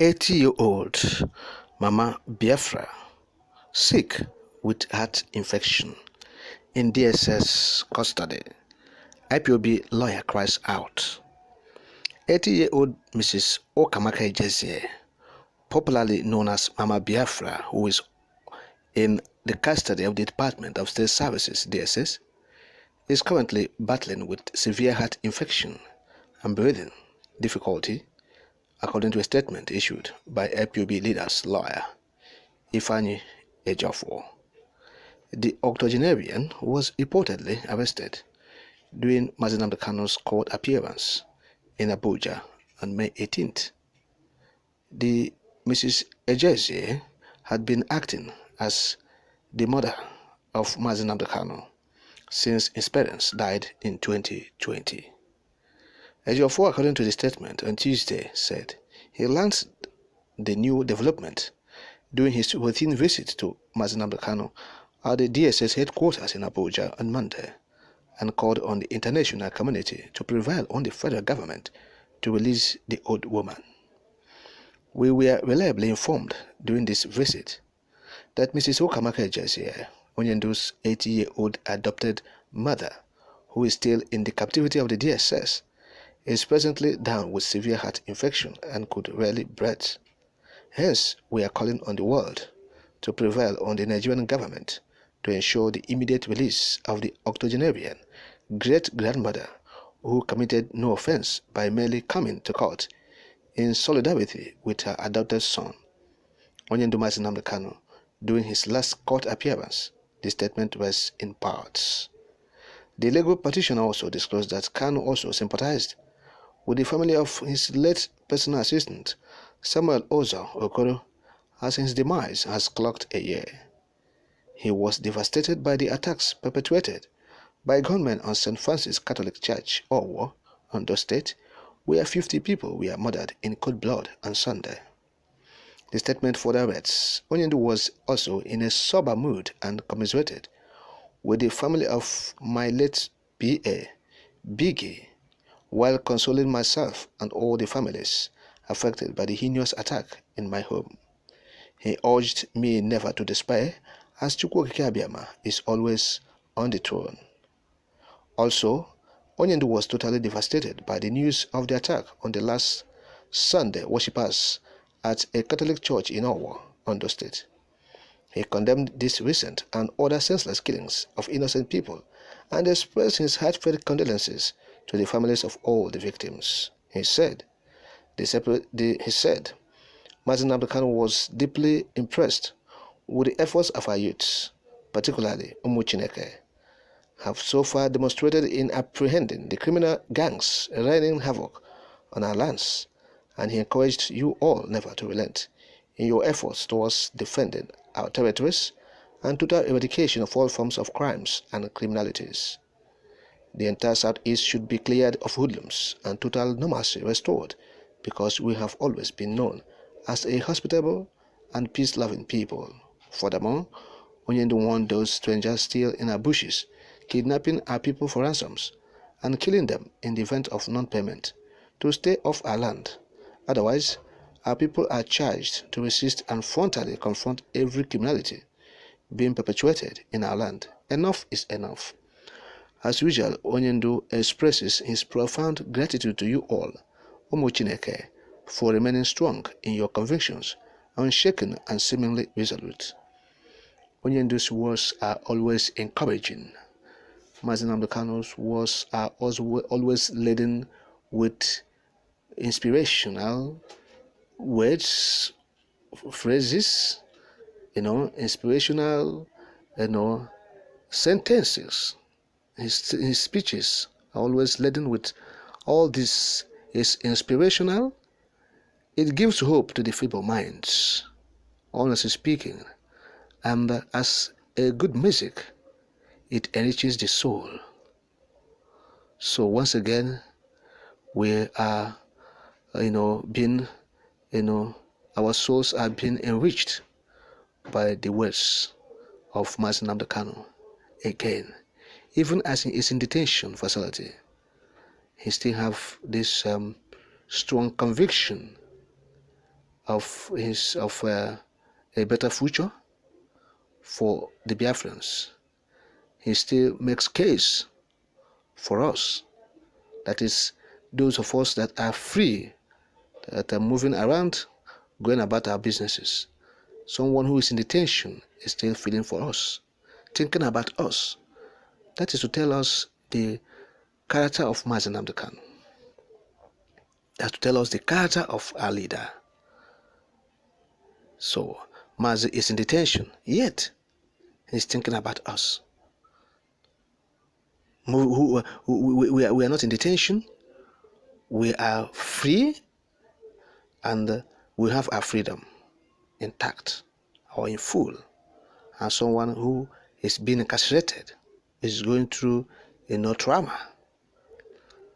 80-year-old Mama Biafra sick with heart infection in DSS custody. IPOB lawyer cries out. 80-year-old Mrs. Okamaka Ejezie, popularly known as Mama Biafra, who is in the custody of the Department of State Services (DSS), is currently battling with severe heart infection and breathing difficulty, according to a statement issued by IPOB leader's lawyer, Ifeanyi Ejiofor. The octogenarian was reportedly arrested during Mazi Nnamdi Kanu's court appearance in Abuja on May 18th. The Mrs. Ejezie had been acting as the mother of Mazi Nnamdi Kanu since his parents died in 2020. Ejiofor, according to the statement on Tuesday, said he learned the new development during his routine visit to Mazi Nnamdi Kanu at the DSS headquarters in Abuja on Monday, and called on the international community to prevail on the federal government to release the old woman. We were reliably informed during this visit that Mrs. Okamaka Ejezie, Onyendu's 80-year-old adopted mother, who is still in the captivity of the DSS, is presently down with severe heart infection and could rarely breathe. Hence, we are calling on the world to prevail on the Nigerian government to ensure the immediate release of the octogenarian great-grandmother who committed no offense by merely coming to court in solidarity with her adopted son, Onyendu Mazi Nnamdi Kanu, during his last court appearance. The statement was in parts. The legal petitioner also disclosed that Kanu also sympathized with the family of his late personal assistant, Samuel Ozo Okoro, as his demise has clocked a year. He was devastated by the attacks perpetrated by gunmen on St. Francis Catholic Church, Owo, Ondo State, where 50 people were murdered in cold blood on Sunday. The statement further reads, Onyendu was also in a sober mood and commiserated with the family of my late B.A. Biggie, while consoling myself and all the families affected by the heinous attack in my home. He urged me never to despair, as Chukwu Okike Abiama is always on the throne. Also, Onyendu was totally devastated by the news of the attack on the last Sunday worshippers at a Catholic church in Owo, Ondo State. He condemned this recent and other senseless killings of innocent people and expressed his heartfelt condolences to the families of all the victims. He said, Mazi Nnamdi Kanu was deeply impressed with the efforts of our youths, particularly Umu Chineke, have so far demonstrated in apprehending the criminal gangs wreaking havoc on our lands, and he encouraged you all never to relent in your efforts towards defending our territories and total eradication of all forms of crimes and criminalities. The entire Southeast should be cleared of hoodlums and total normalcy restored, because we have always been known as a hospitable and peace-loving people. Furthermore, Onyendu warned those strangers still in our bushes, kidnapping our people for ransoms and killing them in the event of non-payment, to stay off our land. Otherwise, our people are charged to resist and frontally confront every criminality being perpetuated in our land. Enough is enough. As usual, Onyendu expresses his profound gratitude to you all, Umu Chineke, for remaining strong in your convictions, unshaken and seemingly resolute. Onyendu's words are always encouraging. Mazi Nnamdi Kanu's words are also always laden with inspirational words, phrases, inspirational, sentences. His speeches are always laden with all this. Is inspirational. It gives hope to the feeble minds, honestly speaking, and as a good music, it enriches the soul. So once again, we are, being, our souls are being enriched by the words of Mazi Nnamdi Kanu. Again, even as he is in detention facility, he still have this strong conviction of a better future for the Biafrans. He still makes case for us. That is, those of us that are free, that are moving around, going about our businesses. Someone who is in detention is still feeling for us, thinking about us. That is to tell us the character of Mazi Nnamdi Kanu. That's to tell us the character of our leader. So Mazi is in detention, yet he's thinking about us. We are not in detention. We are free, and we have our freedom intact or in full. And someone who is being incarcerated is going through trauma,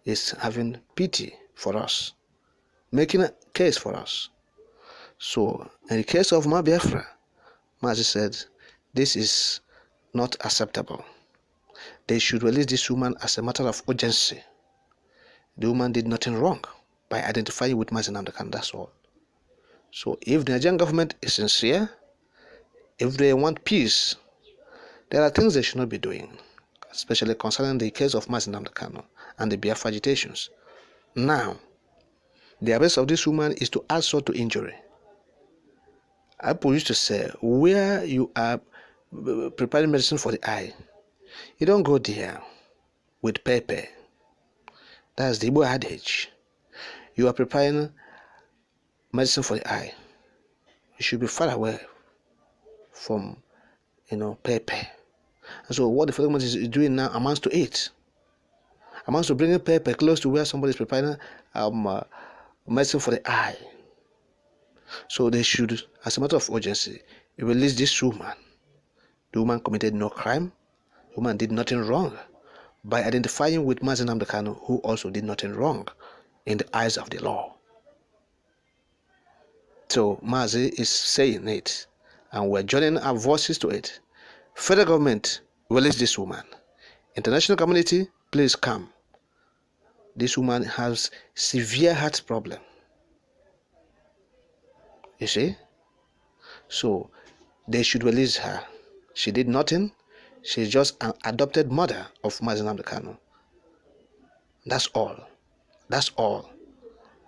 is having pity for us, making a case for us. So in the case of Biafra, Mazi said, this is not acceptable. They should release this woman as a matter of urgency. The woman did nothing wrong by identifying with Mazi Nnamdi Kanu, that's all. So if the Nigerian government is sincere, if they want peace, there are things they should not be doing, especially concerning the case of Mazi Nnamdi Kanu and the Biafra agitations. Now, the arrest of this woman is to add salt to injury. People used to say, where you are preparing medicine for the eye, you don't go there with pepper. That's the Igbo adage. You are preparing medicine for the eye. You should be far away from, pepper. And so what the federal government is doing now amounts to it. Amounts to bringing pepper close to where somebody is preparing medicine for the eye. So they should, as a matter of urgency, release this woman. The woman committed no crime. The woman did nothing wrong by identifying with Mazi Nnamdi Kanu, who also did nothing wrong in the eyes of the law. So Mazi is saying it, and we're joining our voices to it. Federal government, release this woman. International community, please come. This woman has severe heart problem. You see? So they should release her. She did nothing. She's just an adopted mother of Mazi Nnamdi Kanu. That's all. That's all.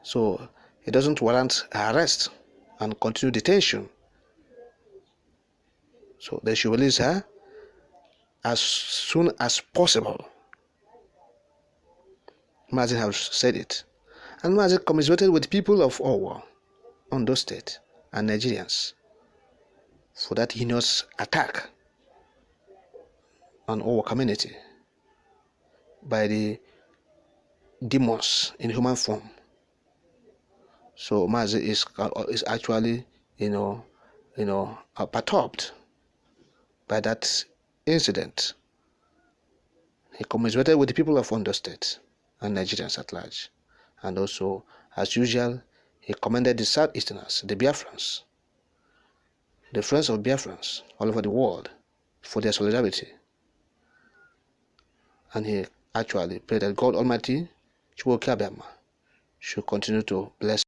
So it doesn't warrant her arrest and continued detention. So they should release her as soon as possible. Mazi has said it. And Mazi commiserated with people of Owo, Ondo State, and Nigerians for that heinous attack on our community by the demons in human form. So Mazi is actually, perturbed by that incident. He commiserated with the people of Ondo State and Nigerians at large, and also, as usual, he commended the Southeasterners, the Biafrans, the friends of Biafrans all over the world, for their solidarity. And he actually prayed that God Almighty should continue to bless